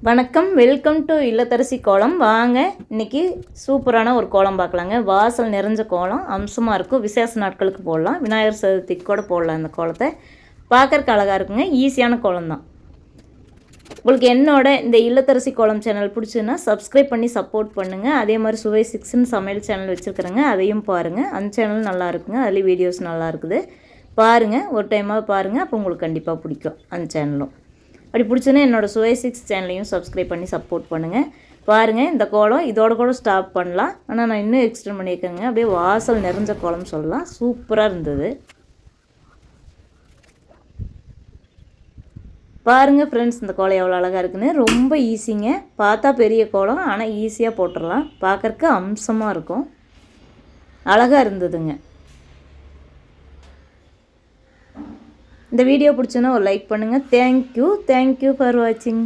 வணக்கம், welcome to இல்லத்தரசி கோலம். வாங்க இன்றைக்கி சூப்பரான ஒரு கோலம் பார்க்கலாங்க. வாசல் நிறைஞ்ச கோலம், அம்சமாக இருக்கும். விசேஷ நாட்களுக்கு போடலாம், விநாயகர் சதுர்த்திக்கு கூட போடலாம். இந்த கோலத்தை பார்க்குறக்கு அழகாக இருக்குங்க. ஈஸியான கோலம் தான். உங்களுக்கு என்னோட இந்த இல்லத்தரசி கோலம் சேனல் பிடிச்சதுன்னா சப்ஸ்கிரைப் பண்ணி சப்போர்ட் பண்ணுங்கள். அதே மாதிரி சுவை 6ன்னு சமையல் சேனல் வச்சுருக்குறேங்க, அதையும் பாருங்கள். அந்த சேனல் நல்லா இருக்குங்க, அதுலேயும் வீடியோஸ் நல்லா இருக்குது. பாருங்கள், ஒரு டைமாக பாருங்கள், அப்போ உங்களுக்கு கண்டிப்பாக பிடிக்கும் அந்த சேனலும். அப்படி பிடிச்சுன்னா என்னோடய சுவை 6 சேனலையும் சப்ஸ்கிரைப் பண்ணி சப்போர்ட் பண்ணுங்கள். பாருங்கள், இந்த கோலம் இதோட கூட ஸ்டாப் பண்ணலாம், ஆனால் நான் இன்னும் எக்ஸ்டெண்ட் பண்ணியிருக்கேங்க. அப்படியே வாசல் நிறைஞ்ச கோலம் சொல்லலாம். சூப்பராக இருந்தது. பாருங்கள் ஃப்ரெண்ட்ஸ், இந்த கோலம் எவ்வளோ அழகாக இருக்குன்னு. ரொம்ப ஈஸிங்க. பார்த்தா பெரிய கோலம், ஆனால் ஈஸியாக போட்டுடலாம். பார்க்குறக்கு அம்சமாக இருக்கும். அழகாக இருந்ததுங்க. இந்த வீடியோ பிடிச்சுன்னா ஒரு லைக் பண்ணுங்கள். தேங்க்யூ ஃபார் வாட்சிங்.